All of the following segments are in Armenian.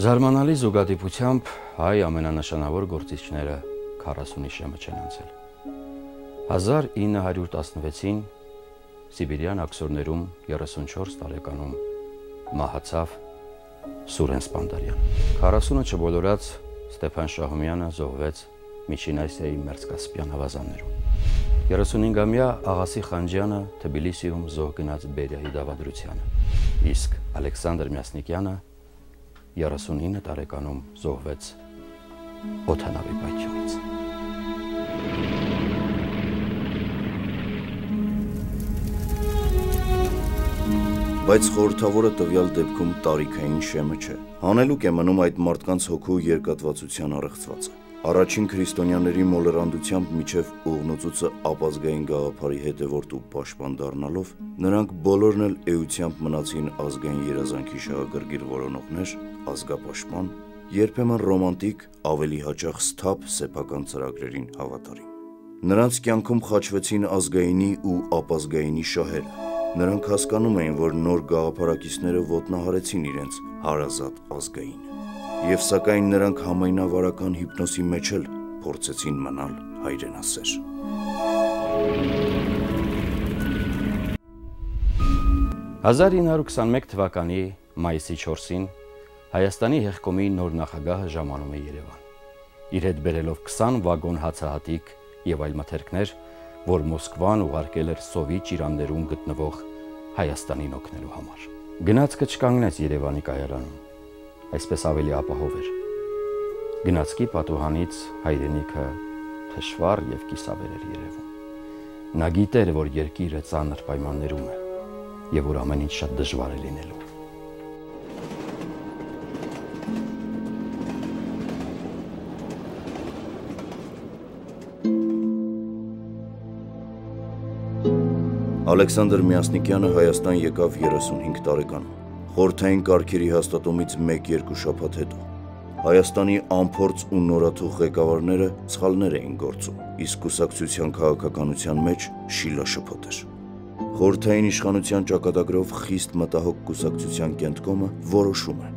Զարմանալի զուգադիպությամբ հայ ամենանշանավոր գործիչները 40-ի շեմը չեն անցել։ 1916-ին Սիբիրյան աքսորներում 34 տարեկանում մահացավ Սուրեն Սպանդարյան։ 40-ը չբոլորած Ստեփան Շահումյանը զոհվեց Միջին Ասիայի Մերձկասպյան ավազաններում։ 35-ամյա Աղասի Խանջյանը Թբիլիսիում զոհ գնաց Բերիայի դավադրությանը, իսկ Ալեքսանդր Մյասնիկյանը 39 տարեկանում զոհվեց օդանավի պայթյունից։ Բայց խորհրդավորը տվյալ դեպքում տարիքային շեմը չէ։ Հանելուկ է մնում այդ մարդկանց հոգու երկատվածության առեղծվածը։ Առաջին քրիստոնյաների մոլեռանդությամբ միջև ուղնոցուցը ապազգային գաղափարի հետևորդ ու պաշտպան դառնալով, նրանք բոլորն էլ էությամբ մնացին ազգային երազանքի շահագրգիռ որոնողներ, ազգապաշտպան, երբեմն ռոմանտիկ, ավելի հաճախ սթափ սեփական ծրագրերին հավատարիմ։ Նրանց կյանքում խաչվեցին ազգայինի ու ապազգայինի շահերը։ Նրանք հասկանում էին, որ նոր գաղափարակիցները ոտնահարեցին իրենց հարազատ ազգայինը։ Եվ սակայն նրանք համայնավարական հիպնոսի մեջ էլ փորձեցին մնալ հայրենասեր։ «1921 թվականի մայիսի 4-ին Հայաստանի հեղկոմի նոր նախագահը ժամանում է Երևան, իր հետ բերելով 20 վագոն հացահատիկ եւ այլ մթերքներ, որ Մոսկվան ուղարկել էր Սովի ճիրաններում գտնվող Հայաստանին օգնելու համար։ Գնացքը չկանգնեց Երևանի կայարանում, այսպես ավելի ապահով էր։ Գնացքի պատուհանից հայրենիքը թշվառ եւ կիսավեր էր երևում։ Նա գիտեր, որ երկիրը ծանր պայմաններում է եւ որ ամեն ինչ շատ դժվար է լինելու։ Ալեքսանդր Մյասնիկյանը Հայաստան եկավ 35 տարեկանում, խորհրդային կարգերի հաստատումից 1-2 շաբաթ հետո։ Հայաստանի անփորձ ու նորաթուխ ղեկավարները սխալներ էին գործում, իսկ կուսակցության քաղաքականության մեջ շիլաշփոթ էր։ Խորհրդային իշխանության ճակատագրով խիստ մտահոգ կուսակցության կենտկոմը որոշում է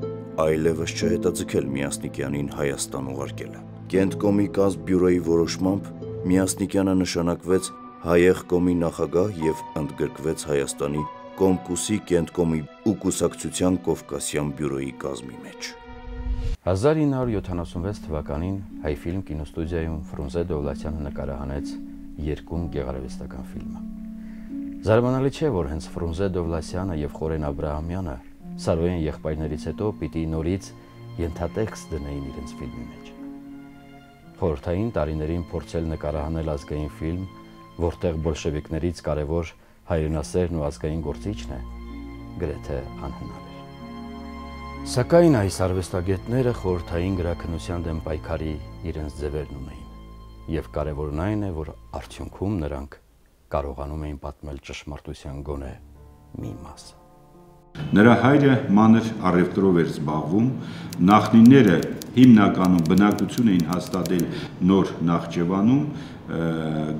այլևս չհետաձգել Մյասնիկյանին Հայաստան ուղարկելը։ Կենտկոմի կազմ բյուրոյի որոշմամբ Մյասնիկյանը նշանակվեց Հայեղկոմի նախագահ եւ ընդգրկվեց Հայաստանի Կոմկուսի կենտկոմի ու կուսակցության Կովկասյան բյուրոյի կազմի մեջ։ 1976 թվականին Հայֆիլմ կինոստուդիայում Ֆրունզե Դովլաթյանը նկարահանեց երկում գեղարվեստական ֆիլմը։ Զարմանալի չէ, որ հենց Ֆրունզե Դովլաթյանը եւ Խորեն Աբրահամյանը Սարոյեն եղբայրներից հետո պիտի նորից ենթատեքստ դնեին իրենց ֆիլմի մեջ։ Խորհրդային տարիներին փորձել նկարահանել ազգային ֆիլմ, որտեղ բոլշևիկներից կարևոր հայրենասերն ու ազգային գործիչն է, գրեթե անհնար էր։ Սակայն այս արվեստագետները խորհրդային գրաքննության դեմ պայքարի իրենց ձևերն ունեին, եւ կարևորն այն է, որ արդյունքում նրանք կարողանում էին պատմել ճշմարտության գոնե մի մասը։ Նրա հայրը մանր առևտրով էր զբաղվում, նախնիները հիմնականում բնակություն էին հաստատել նոր Նախճեվանում,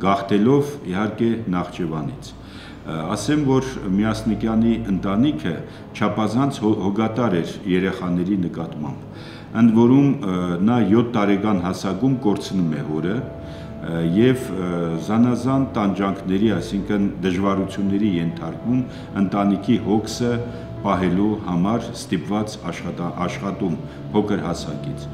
գաղթելով իհարկե Նախճեվանից։ Ասեմ, որ Մյասնիկյանի ընտանիքը չափազանց հոգատար էր երեխաների նկատմամբ, ընդ որում նա 7 տարեկան հասակում կորցնում է հորը եւ զանազան տանջանքների, այսինքն դժվարությունների ենթարկվում ընտանիքի հոգսը պահելու համար ստիպված աշխատում փոքր հասակից։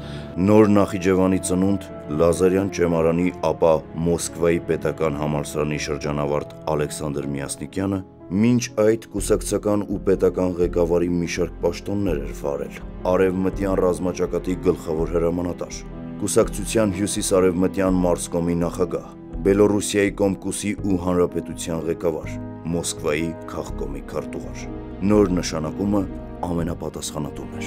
Նոր Նախիջևանի ծնունդ Լազարյան ճեմարանի, ապա Մոսկվայի պետական համալսարանի շրջանավարտ Ալեքսանդր Մյասնիկյանը մինչ այդ կուսակցական ու պետական ղեկավարի մի շարք պաշտոններ էր վարել։ Արևմտյան ռազմաճակատի գլխավոր հրամանատար, կուսակցության հյուսիսարևմտյան մարզկոմի նախագահ, Բելոռուսիայի Կոմկուսի ու Հանրապետության ղեկավար, Մոսկվայի քաղկոմի քարտուղար։ Նոր նշանակումը ամենապատասխանատուն էր։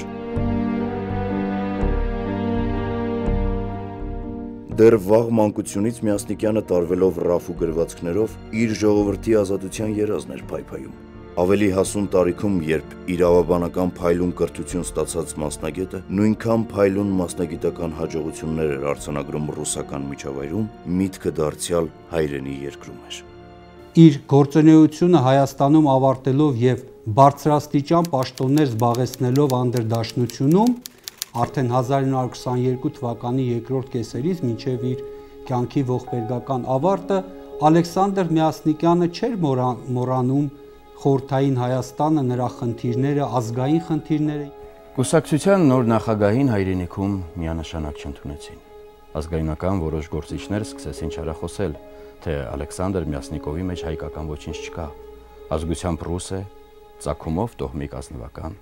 Դեռ վաղ մանկությունից Մյասնիկյանը տարվելով ռաֆու գրվածքներով իր ժողովրդի ազատության երազն էր փայփայում։ Ավելի հասուն տարիքում, երբ իրավաբանական փայլուն կրթություն ստացած մասնագետը նույնքան փայլուն մասնագիտական հաջողություններ էր արձանագրում ռուսական միջավայրում, միտքը դարձյալ հայրենի երկրում էր։ իր գործունեությունը Հայաստանում ավարտելով եւ բարձրաստիճան պաշտոններ զբաղեցնելով անդրդաշնությունում արդեն 1922 թվականի երկրորդ կեսերից մինչև իր կյանքի ողբերգական ավարտը Ալեքսանդր Մյասնիկյանը չէր մոռանում խորհրդային Հայաստանը, նրա խնդիրները, ազգային խնդիրները։ Կուսակցության նոր նախագահին հայրենիքում միանշանակ չընդունեցին։ Ազգայնական որոշ գործիչներ սկսեցին չարախոսել, թե Ալեքսանդր Մյասնիկովի մեջ հայկական ոչինչ չկա, ազգությամբ ռուս է, ծագումով տոհմիկ ազնվական,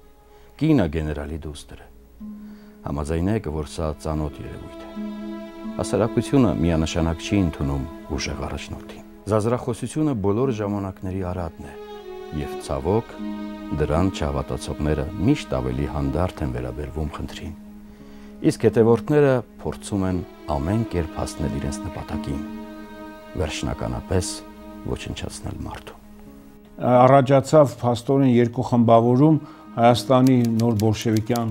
կինը գեներալի դուստր է։ Համաձայնեք, որ սա ծանոթ երևույթ է։ Հասարակությունը միանշանակ չի ընդունում ուժեղ առաջնորդին։ Զազրախոսությունը բոլոր ժամանակների արատն է, եւ ցավոք դրան չհավատացողները միշտ ավելի հանդարտ են վերաբերվում խնդրին։ Իսկ հետևորդները փորձում են ամեն կերպ հասնել իրենց նպատակին, վերջնականապես ոչնչացնել մարդուն։ Առաջացավ փաստորեն երկու խմբավորում Հայաստանի նոր բոլշևիկյան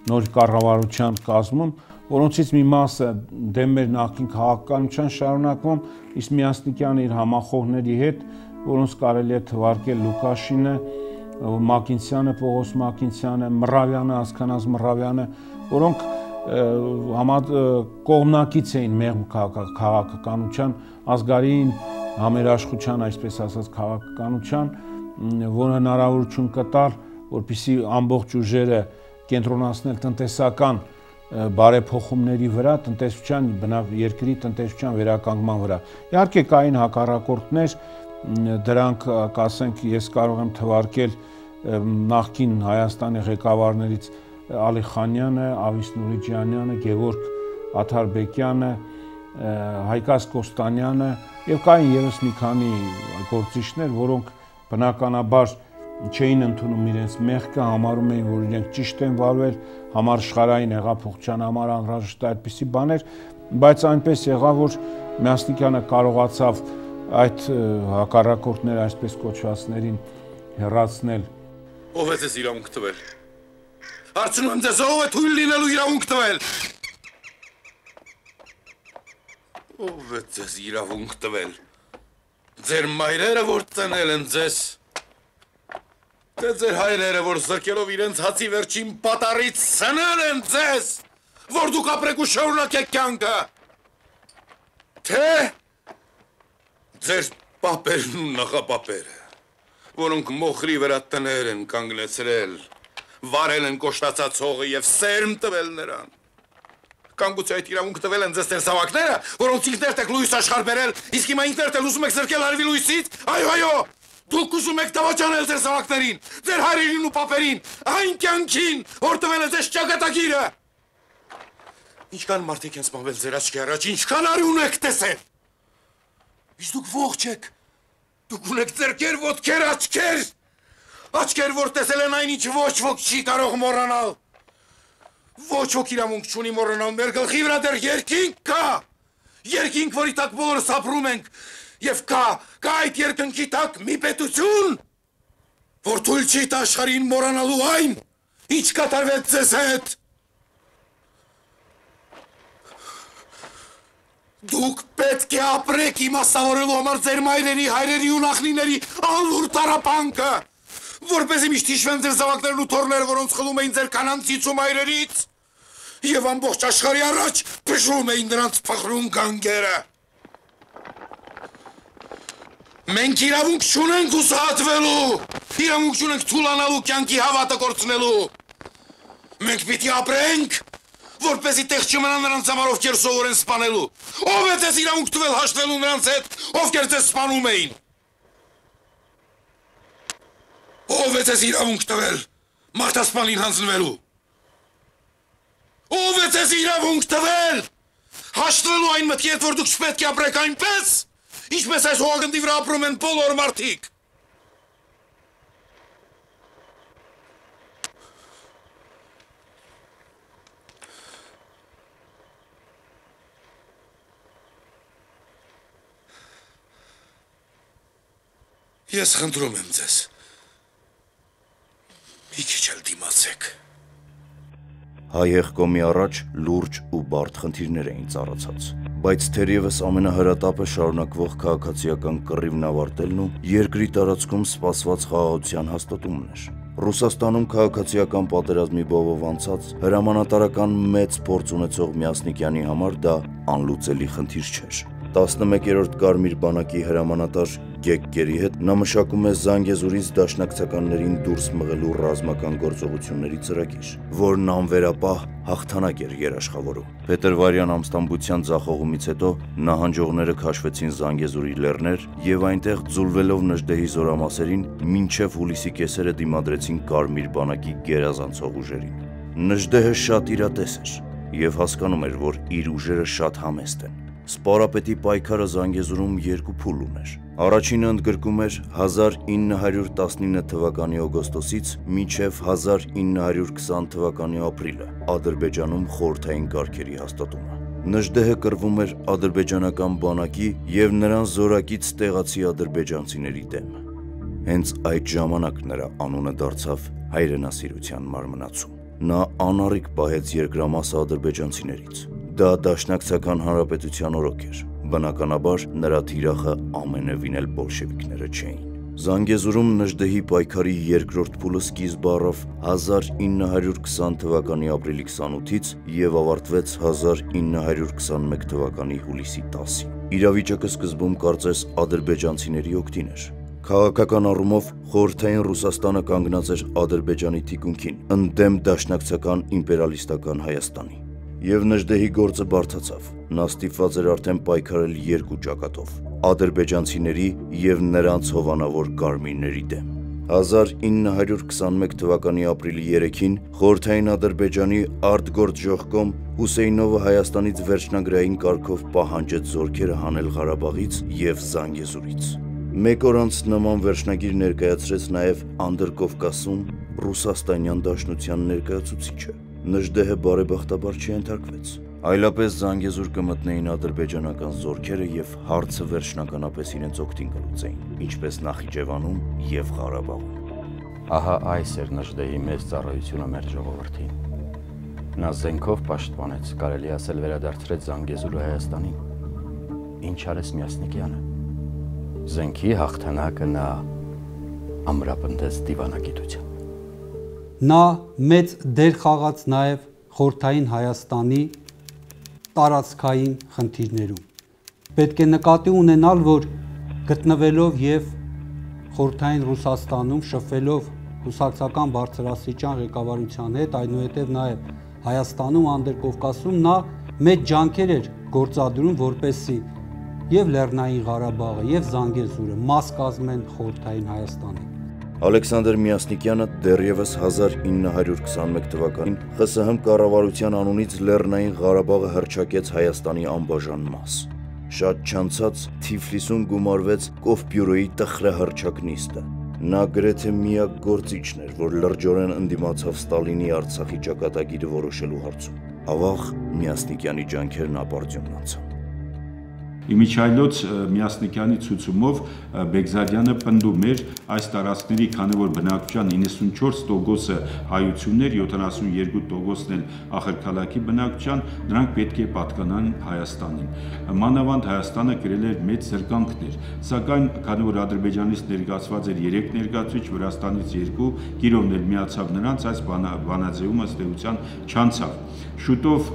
նոր կառավարության կազմում, որոնցից մի մասը դեմ էր նախկին քաղաքականության շարունակվում, իսկ Մյասնիկյանը իր համախոհների հետ, որոնց կարելի է թվարկել Լուկաշինը, Մակինցյանը, Պողոս Մակինցյանը, Մռավյանը, Ասքանազ Մռավյանը, որոնք կողմնակից էին մեղմ քաղաքականության, ազգային համերաշխության, այսպես ասած, քաղաքականության, որը հնարավորություն կտար, որպեսզի ամբողջ ուժերը կենտրոնացնել տնտեսական բարեփոխումների վրա, տնտեսության, երկրի տնտեսության վերականգնման վրա։ Իհարկե կային հակառակորդներ, դրանք, ասենք, ես կարող եմ թվարկել նախկին Հայաստանի ղեկավարներից Ալիխանյանը, Ավիս Նուրիջանյանը, Գևորգ Աթարբեկյանը, Հայկաս Կոստանյանը եւ կային եւս մի քանի գործիչներ, որոնք բնականաբար չէին ընդունում իրենց մեղքը, համարում էին, որ իրենք ճիշտ են վարվել, համաշխարհային հեղափոխության համար անհրաժեշտ է այդպիսի բաներ, բայց այնպես եղավ, որ Մյասնիկյանը կարողացավ այդ հակառակորդները, այսպես կոչվածներին հեռացնել։ Ով է ձեզ իրավունք տվել։ Հարցնում եմ ձեզ, ով է թույլ լինելու իրավունք տվել։ Ով է ձեզ իրավունք տվել։ Ձեր մայրերը, որ ծնել են ձեզ։ Թե ձեր հայրերը, որ զրկելով իրենց հացի վերջին պատառից սնել են ձեզ, որ դուք ապրեք ու շարունակեք կյանքը։ Թե ձեր պապերն ու նախապապերը, որոնք մոխրի վրա տներ են կանգնեցրել, վարել են կոշտացած հողը և սերմ տվել նրան։ Կանգուցի այդ իրավունք տվել են ձեզ ձեր զավակները, որոնց ինքներդ եք լույս աշխարհ բերել, իսկ հիմա ինքներդ էլ ուզում եք զրկել արևի լույսից։ Այո, դուք ուզում եք դավաճանել ձեր զավակներին, ձեր հայրերին ու պապերին, այն կյանքին, որ տվել է ձեզ ճակատագիրը։ Ինչքան մարդիկ են սպանվել ձեր աչքի առաջ, ինչքան արյուն եք տեսել։ Իսկ դուք ողջ եք։ Դուք ունեք ձեռքեր, ոտքեր, աչքեր։ Աչքեր, որ տեսել են այն, ինչ ոչ ոք չի կարող մոռանալ։ Ոչ ոք իրավունք չունի մոռանալ, մեր գլխի վրա դեռ երկինք կա։ Երկինք, որի տակ բոլորս ապրում ենք, եւ կա այդ երկնքի տակ մի պետություն, որ թույլ չի տա աշխարհին մոռանալու այն, ինչ կատարվեց ձեզ հետ։ Դուք պետք է ապրեք իմաստավորելու համար ձեր մայրերի, հայրերի ու նախնիների անլուր տառապանքը, որպեսզի միշտ հիշվեն ձեր զավակներն ու թոռները, որոնց խլում էին ձեր կանանցից ու մայրերից, եւ ամբողջ աշխարհի առաջ փշրում էին նրանց փխրուն գանգերը։ Մենք իրավունք չունենք հուսահատվելու, իրավունք չունենք թուլանալու կյանքի հավատը կորցնելու։ Մենք պիտի ապրենք, որպեսզի տեղ չմնա նրանց համար, ովքեր սովոր են սպանելու։ Ով է ձեզ իրավունք տվել հաշտվելու նրանց հետ, ովքեր ձեզ սպանում էին։ Ով է ձեզ իրավունք տվել մարդասպանին հանձնվելու։ Ով է ձեզ իրավունք տվել հաշտվելու այն մտքի հետ, որ դուք չպետք է ապրեք այնպես, ինչպես այս հողագնդի վրա ապրում են բոլոր մարդիկ։ Ես խնդրում եմ ձեզ, մի քիչ էլ դիմացեք։ հայ եղկոմի առաջ լուրջ ու բարդ խնդիրներ էին ծառացած, բայց թերևս ամենահրատապը շարունակվող քաղաքացիական կռիվն ավարտելն ու երկրի տարածքում սպասված խաղաղության հաստատումն էր։ Ռուսաստանում քաղաքացիական պատերազմի բովով անցած հրամանատարական մեծ փորձ ունեցող Մյասնիկյանի համար դա անլուծելի խնդիր չէր։ 11-րդ Կարմիր բանակի հրամանատար Գեգկերի հետ նա մշակում է Զանգեզուրից դաշնակցականներին դուրս մղելու ռազմական գործողությունների ծրագիր, որն անվերապահ հաղթանակ էր երաշխավորում։ Փետրվարյան ամստամբության ձախողումից հետո նահանջողները քաշվեցին Զանգեզուրի լեռներ եւ այնտեղ ձուլվելով Նժդեհի զորամասերին մինչև հուլիսի կեսերը դիմադրեցին Կարմիր բանակի գերազանցող ուժերին։ Նժդեհը շատ իրատես էր եւ հասկանում էր, որ իր ուժերը շատ համեստ են։ Սպարապետի պայքարը Զանգեզուրում երկու փուլ ուներ։ Առաջինը ընդգրկում էր 1919 թվականի օգոստոսից մինչև 1920 թվականի ապրիլը Ադրբեջանում խորհրդային կարգերի հաստատումը։ Նժդեհը կռվում էր ադրբեջանական բանակի եւ նրան զորակից տեղացի ադրբեջանցիների դեմ։ Հենց այդ ժամանակ նրա անունը դարձավ հայրենասիրության մարմնացում։ Նա անառիկ պահեց երկրամասը ադրբեջանցիներից։ Դա Դաշնակցական հանրապետության օրոք էր։ Բնականաբար նրա թիրախը ամենևին էլ բոլշևիկները չէին։ Զանգեզուրում Նժդեհի պայքարի երկրորդ փուլը սկիզբ առավ 1920 թվականի ապրիլի 28-ից եւ ավարտվեց 1921 թվականի հուլիսի 10-ին։ Իրավիճակը սկզբում կարծես ադրբեջանցիների օգտին էր։ Քաղաքական առումով խորհրդային Ռուսաստանը կանգնած էր Ադրբեջանի թիկունքին, ընդդեմ դաշնակցական իմպերիալիստական Հայաստանի։ Եվ Նժդեհի գործը բարդացավ։ Նա ստիպված էր արդեն պայքարել երկու ճակատով՝ ադրբեջանցիների եւ նրանց հովանավոր կարմիրների դեմ։ 1921 թվականի ապրիլի 3-ին խորհրդային Ադրբեջանի արտգործժողկոմ Հուսեյնովը Հայաստանից վերջնագրային կարգով պահանջեց զորքերը հանել Ղարաբաղից եւ Զանգեզուրից։ Մեկ օր անց նման վերջնագիր ներկայացրեց նաեւ Անդրկովկասում ռուսաստանյան դաշնության ներկայացուցիչը։ Նժդեհը բարեբախտաբար չենթարկվեց։ Այլապես Զանգեզուր կմտնեին ադրբեջանական զորքերը եւ հարցը վերջնականապես իրենց օգտին կլուծեին, ինչպես Նախիջևանում եւ Ղարաբաղում։ Ահա այս էր Նժդեհի մեծ ծառայությունը մեր ժողովրդին։ Նա զենքով պաշտպանեց, կարելի ասել վերադարձրեց Զանգեզուրը Հայաստանին։ Ինչ արեց Մյասնիկյանը։ Զենքի հաղթանակը նա ամրապնդեց դիվանագիտությամբ։ Նա մեծ դեր խաղաց նաև խորհրդային Հայաստանի տարածքային խնդիրներում։ Պետք է նկատի ունենալ, որ գտնվելով եւ խորհրդային Ռուսաստանում շփվելով հուսակցական բարձրաստիճան ղեկավարության հետ, այնուհետև նաև Հայաստանում, Անդրկովկասում նա մեծ ջանքեր էր գործադրում, որպեսզի եւ Լեռնային Ղարաբաղը եւ Զանգեզուրը մաս կազմեն խորհրդային Հայաստանի։ Ալեքսանդր Մյասնիկյանը դեռևս 1921 թվականին ԽՍՀՄ կառավարության անունից Լեռնային Ղարաբաղը հռչակեց Հայաստանի անբաժան մաս։ Շատ չանցած Թիֆլիսում գումարվեց Կովբյուրոյի տխրահռչակ նիստը։ Նա գրեթե միակ գործիչն էր, որ լրջորեն ընդդիմացավ Ստալինի Արցախի ճակատագիրը որոշելու հարցում։ Ավաղ Մյասնիկյանի ջանքերն ապարդյուն անցան։ Իմիջայլոց Մյասնիկյանի ցուցումով Բեգզադյանը պնդում էր այս տարածքների, քանի որ բնակչության 94%-ը հայություններ, 72%-ն էլ ախր բնակչության, նրանք պետք է պատկանան Հայաստանին։ Մանավանդ Հայաստանը գրել էր մեծ զրկանքներ, սակայն քանի որ Ադրբեջանից ներկայացված էր 3 ներկայացուցիչ, Վրաստանից 2, Կիրովն էլ միացավ նրանց, այս բանաձևումը ըստ էության չանցավ։ Շուտով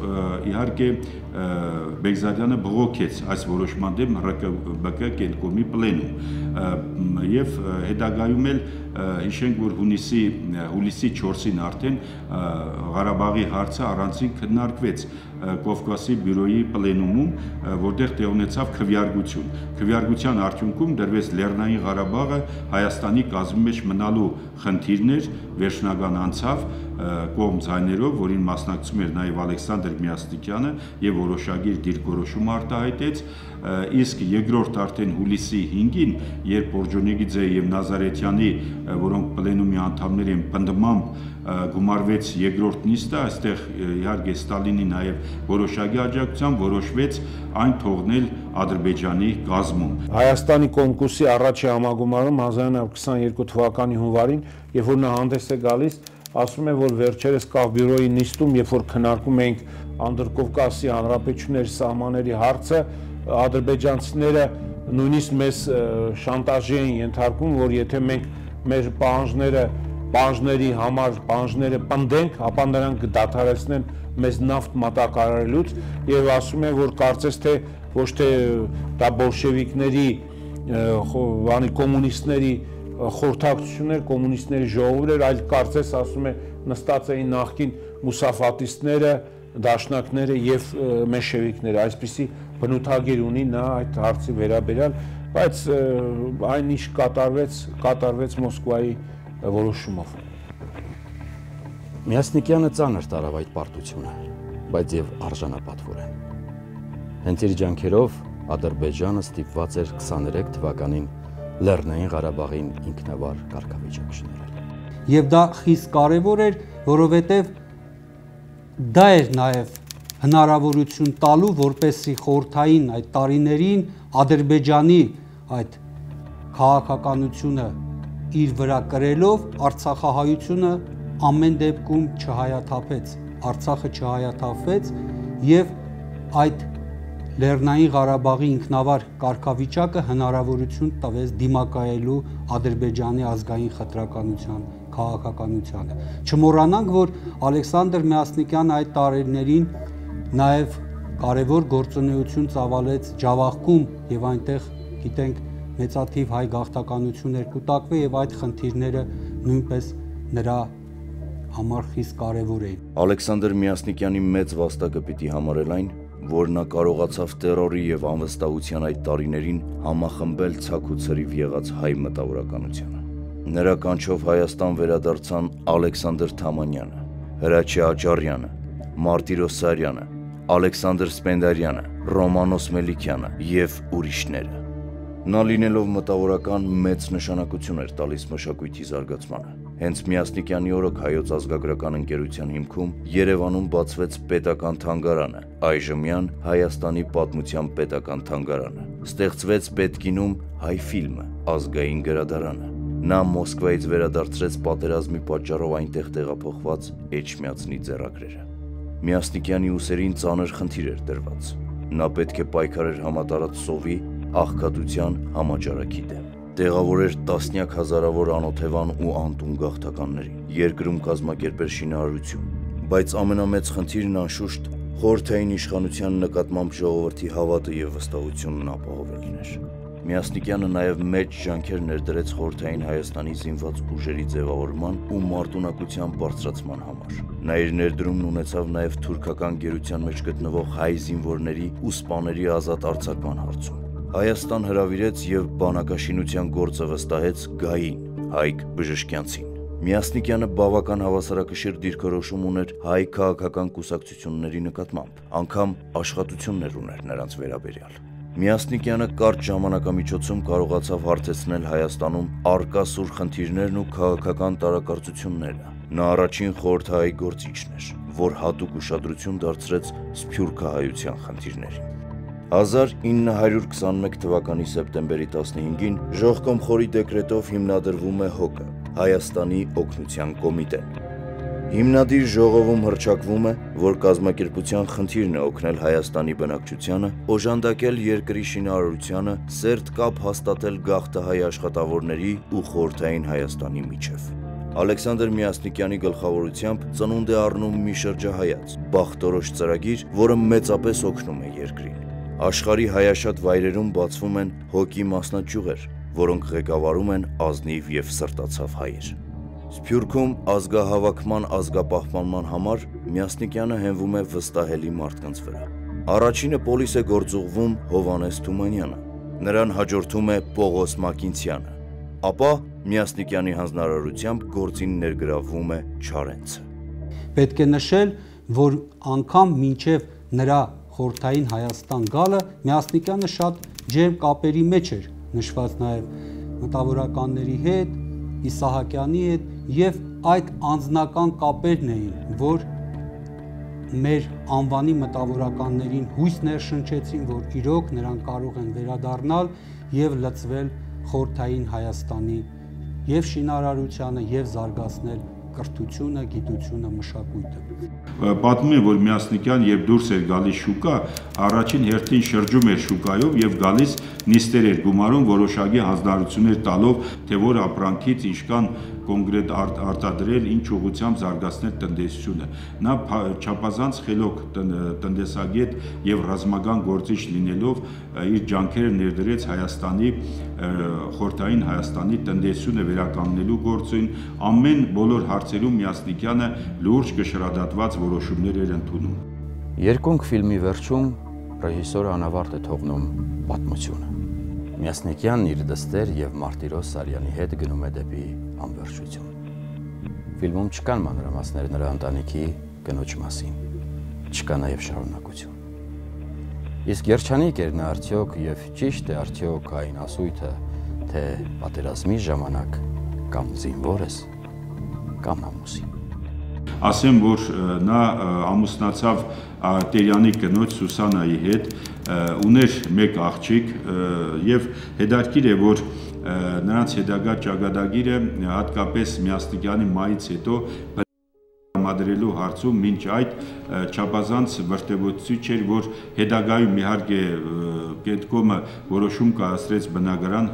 իհարկե Բեգզադյանը բողոքեց այս որոշման դեմ ՌԿԲԿ կենտրոնի պլենում եւ հետագայում էլ հիշենք, որ հուլիսի 4-ին արդեն Ղարաբաղի հարցը առանցին քննարկվեց Կովկասի բյուրոյի պլենումում, որտեղ տեղ ունեցավ քվեարկություն։ Քվեարկության արդյունքում դրվեց Լեռնային Ղարաբաղը Հայաստանի կազմի մեջ մնալու խնդիրներ, վերջնական անցավ կողմ ձայներով, որին մասնակցում էր նաև Ալեքսանդր Մյասնիկյանը եւ որոշագիր դիրքորոշում արտահայտեց, իսկ երկրորդ արդեն հուլիսի 5-ին, երբ Օրջոնեգիձե եւ Նազարեթյանի, որոնք պլենումի անդամներ են, պնդմամբ գումարվեց երկրորդ նիստը, այստեղ իհարկե Ստալինի նաև որոշակի աջակցությամբ որոշվեց այն թողնել Ադրբեջանի կազմում։ Հայաստանի կոմկուսի առաջի համագումարում 1922 թվականի հունվարին, երբ որ նա հանդես է գալիս, ասում եմ, որ վերջերս Կավբյուրոյի նիստում, երբ որ քննարկում էինք Անդրկովկասի հանրապետությունների սահմանների հարցը, ադրբեջանցիները նույնիսկ մեզ շանտաժի են ենթարկում, որ եթե մենք մեր պահանջների համար պահանջները պնդենք, ապա նրանք կդադարեցնեն մեզ նավթ մատակարարելուց եւ ասում են, որ կարծես թե ոչ թե դա բոլշևիկների, կոմունիստների խորհրդակցություններ, կոմունիստների ժողովներ, այլ կարծես ասում է նստած էին նախկին մուսաֆատիստները, դաշնակները եւ մենշևիկները, այսպիսի բնութագիր ունի նա այդ հարցի վերաբերյալ, բայց այն ինչ կատարվեց Մոսկվայի որոշումով։ Միասնիկյանը ծանր տարավ այդ պարտությունը, բայց եւ արժանապատվորեն։ Հենց իր ջանքերով Ադրբեջանը ստիպված էր 23 թվականին Լեռնային Ղարաբաղին ինքնավար կարգավիճակ շներել։ Եվ դա խիստ կարևոր էր, որովհետև դա էր նաև հնարավորություն տալու, որպեսզի խորհրդային այդ տարիներին Ադրբեջանի այդ քաղաքականությունը իր վրա կրելով Արցախահայությունը ամեն դեպքում չհայաթափեց, Արցախը չհայաթափվեց եւ այդ Լեռնային Ղարաբաղի ինքնավար կարգավիճակը հնարավորություն տվեց դիմակայելու Ադրբեջանի ազգային խտրականության, քաղաքականությանը։ Չմոռանանք, որ Ալեքսանդր Միասնիկյանը այդ տարիներին նաև կարևոր գործունեություն ծավալեց Ջավախքում եւ այնտեղ, գիտենք, մեծաթիվ հայ գաղթականություններ կուտակվի եւ այդ խնդիրները նույնպես նրա համար խիստ կարևոր էին։ Ալեքսանդր Միասնիկյանի մեծ վաստակը պիտի համարել այն, որ նա կարողացավ տերորի եւ անվստահության այդ տարիներին համախմբել ցակ ու ցրիվ եղած հայ մտավորականությանը։ Նրա կանչով Հայաստան վերադարձան Ալեքսանդր Թամանյանը, Հրաչյա Աճարյանը, Մարտիրոս Սարյանը, Ալեքսանդր Սպենդարյանը, Ռոմանոս Մելիքյանը եւ ուրիշները։ Նա լինելով մտավորական մեծ նշանակություն էր տալիս մշակույթի զարգացմանը։ Հենց Միասնիկյանի օրոք Հայոց ազգագրական ընկերության հիմքում Երևանում բացվեց պետական թանգարանը, այժմյան Հայաստանի պատմության պետական թանգարանը։ Ստեղծվեց Պետկինում հայ ֆիլմը, ազգային գրադարանը։ Նա Մոսկվայից վերադարձրեց պատերազմի պատճառով այնտեղ տեղափոխված Էջմիածնի ձեռագրերը։ Միասնիկյանի ուսերին ծանր խնդիր էր դրված։ Նա պետք է պայքարեր համատարած սովի, աղքատության համաճարակի դեմ։ Տեղավորեր տասնյակ հազարավոր անօթևան ու անտուն գաղթականներին, երկրում կազմակերպեր շինարարություն, բայց ամենամեծ խնդիրն անշուշտ խորհրդային իշխանության նկատմամբ ժողովրդի հավատը եւ վստահությունն ապահովելն էր։ Միասնիկյանը նաև մեծ ջանքեր ներդրեց խորհրդային Հայաստանի զինված ուժերի ձևավորման ու մարտունակության բարձրացման համար։ Նա իր ներդրումն ունեցավ նաև թուրքական գերության մեջ գտնվող հայ զինվորների ու սպաների ազատ արձակման հարցում։ Հայաստան հրավիրեց եւ բանակաշինության գործը վստահեց Գային, Հայկ Բժշկյանցին։ Միասնիկյանը բավական հավասարակշիռ դիրքորոշում ուներ հայ քաղաքական կուսակցությունների նկատմամբ, անգամ աշխատություններ ուներ նրանց վերաբերյալ։ Միասնիկյանը կարճ ժամանակամիջոցում կարողացավ հարթեցնել Հայաստանում առկա սուր խնդիրներն ու քաղաքական տարակարծությունները։ Նա առաջին խորհրդահայ գործիչն էր, որ հատուկ ուշադրություն դարձրեց սփյուռքահայության խնդիրներին։ 1921 թվականի սեպտեմբերի 15-ին Ժողկոմխորի դեկրետով հիմնադրվում է ՀՕԿ-ը, Հայաստանի օգնության կոմիտեն։ Հիմնադիր ժողովում հռչակվում է, որ կազմակերպության խնդիրն է օգնել Հայաստանի բնակչությանը, օժանդակել երկրի շինարարությանը, սերտ կապ հաստատել գաղթահայ աշխատավորների ու խորհրդային Հայաստանի միջև։ Ալեքսանդր Միասնիկյանի գլխավորությամբ ծնունդ է առնում մի շրջահայաց, բախտորոշ ծրագիր, որը մեծապես օգնում է երկրին։ Աշխարհի հայաշատ վայրերում բացվում են ՀՕԿ-ի մասնաճյուղեր, որոնք ղեկավարում են ազնիվ եւ սրտացավ հայեր։ Սփյուռքում ազգահավաքման ազգապահպանման համար Միասնիկյանը հենվում է վստահելի մարդկանց վրա։ Առաջինը պոլիս է գործուղվում Հովհաննես Թումանյանը, նրան հաջորդում է Պողոս Մակինցյանը, ապա Միասնիկյանի հանձնարարությամբ գործին ներգրավվում է Չարենցը։ Պետք է նշել, որ անգամ մինչև նրա խորհրդային Հայաստան գալը Միասնիկյանը շատ ջերմ կապերի մեջ էր, նշված նաև մտավորականների հետ, Իսահակյանի հետ եւ այդ անձնական կապերն էին, որ մեր անվանի մտավորականներին հույս ներշնչեցին, որ իրոք նրանք կարող են վերադառնալ եւ լծվել խորհրդային Հայաստանի եւ շինարարությանը եւ զարգացնել կրթությունը, գիտությունը, մշակույթը։ Պատմում են, որ Միասնիկյան, երբ դուրս էր գալիս շուկա, առաջին հերթին շրջում էր շուկայով եւ գալիս նիստեր էր գումարում, որոշակի հանձնարարություններ տալով, թե որ ապրանքից ինչքան կոնկրետ արտադրել, ինչ ուղղությամբ զարգացնել տնտեսությունը։ Նա չափազանց խելոք տնտեսագետ եւ ռազմական գործիչ լինելով իր ջանքերը ներդրեց Հայաստանի խորհրդային Հայաստանի տնտեսությունը վերականգնելու գործին, ամեն բոլոր հարցերում Միասնիկյանը լուրջ կշռադատված որոշումներ էր ընդունում։ Երկունք ֆիլմի վերջում ռեժիսորը անավարտ է թողնում պատմությունը։ Միասնիկյանն իր դստեր եւ Մարտիրոս Սարյանի հետ գնում է դեպի անվերջություն։ Ֆիլմում չկան մանրամասներ նրա ընտանիքի կնոջ մասին, չկա նաեւ շարունակություն։ Իսկ երջանիկ էր նա արդյոք եւ ճիշտ է արդյոք այն ասույթը, թե պատերազմի ժամանակ կամ զինվոր ես, կամ ամուսին։ Ասեմ, որ նա ամուսնացավ Տերյանի կնոջ Սուսանայի հետ, ուներ մեկ աղջիկ եւ հետաքրքիր է, որ նրանց հետագա ճակատագիրը հատկապես Միասնիկյանի մայից հետո տրամադրելու հարցում մինչ այդ չափազանց վրդովեցուցիչ էր, որ հետագայում իհարկե Կենտկոմը որոշում կայացրեց բնակարան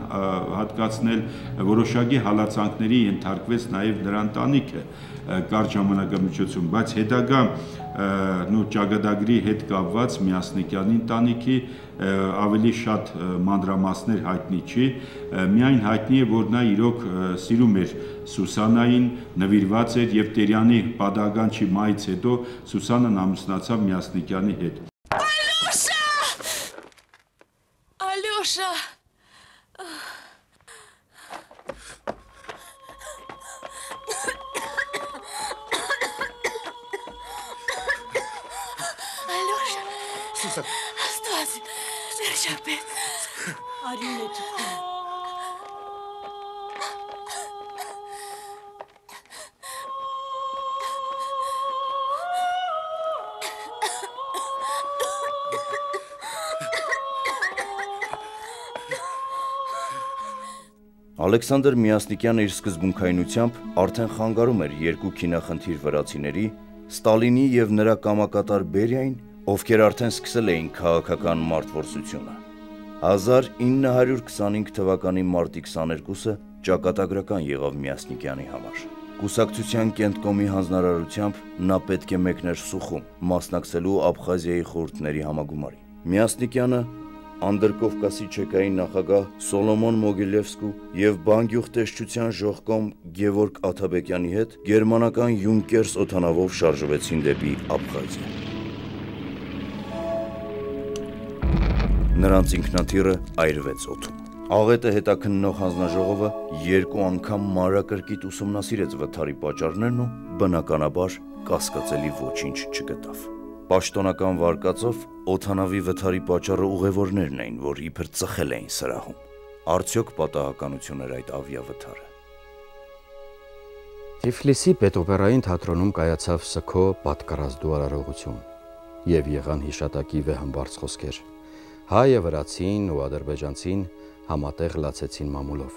հատկացնել, որոշակի հալածանքների ենթարկվեց նաև նրա ընտանիքը կարճ ժամանակամիջոցում, բայց հետագա ճակատագրի հետ կապված Միասնիկյանի ընտանիքի ավելի շատ մանրամասներ հայտնի չի, միայն հայտնի է, որ նա իրոք սիրում էր Սուսանային, նվիրված էր եւ Տերյանի պատահականչի մայից հետո Սուսանան ամուսնացավ Միասնիկյանի հետ։ Ալյոշա, Աստված, վերջապես, արյուն է թքում։ Ալեքսանդր Միասնիկյանը իր սկզբունքայնությամբ արդեն խանգարում էր երկու քինախնդիր վրացիների, Ստալինի եւ նրա կամակատար Բերիային, ովքեր արդեն սկսել էին քաղաքական մարտվորսությունը։ 1925 թվականի մարտի 22-ը ճակատագրական եղավ Միասնիկյանի համար։ Կուսակցության Կենտկոմի հանձնարարությամբ նա պետք է մեկներ Սուխում, մասնակցելու Աբխազիայի խորհուրդների համագումարի։ Միասնիկյանը Անդրկովկասի չեկային նախագահ Սոլոմոն Մոգիլևսկու եւ բանկյուղտեսչության ժողկոմ Գևորգ Աթաբեկյանի հետ գերմանական Յունկերս օդանավով շարժվեցին դեպի Աբխազիա։ Նրանց ինքնաթիռը այրվեց օդում։ Աղետը հետաքննող հանձնաժողովը երկու անգամ մանրակրկիտ ուսումնասիրեց վթարի պատճառներն ու բնականաբար կասկածելի ոչինչ չգտավ։ Պաշտոնական վարկածով օդանավի վթարի պատճառը ուղևորներն էին, որ իբր ծխել էին սրահում։ Արդյոք պատահականություն էր այդ ավիավթարը։ Թիֆլիսի պետօպերային թատրոնում կայացավ Սքո պատկառազդու արարողություն եւ եղան հիշատակի վեհամբարձ խոսքեր։ Հայը վրացին ու ադրբեջանցին համատեղ լացեցին մամուլով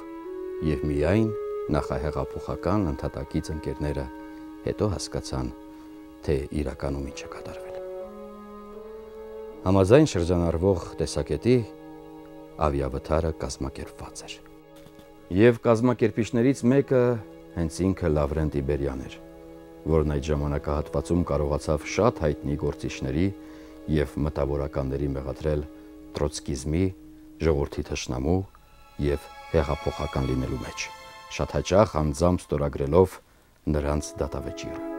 եւ միայն նախահեղափոխական ընդհատակից ընկերները հետո հասկացան, թե իրականում ինչ է կատարվել։ Համաձայն շրջանառվող տեսակետի ավիավթարը կազմակերպված էր։ Եվ կազմակերպիչներից մեկը հենց ինքը Լավրենտ Իբերյանն էր, որն այդ ժամանակահատվածում կարողացավ շատ հայտնի գործիչների եւ մտավորականների մեղադրել տրոցկիզմի, ժողովրդի թշնամու եւ հեղափոխական լինելու մեջ, շատ հաճախ անձամբ ստորագրելով նրանց դատավեճիրը։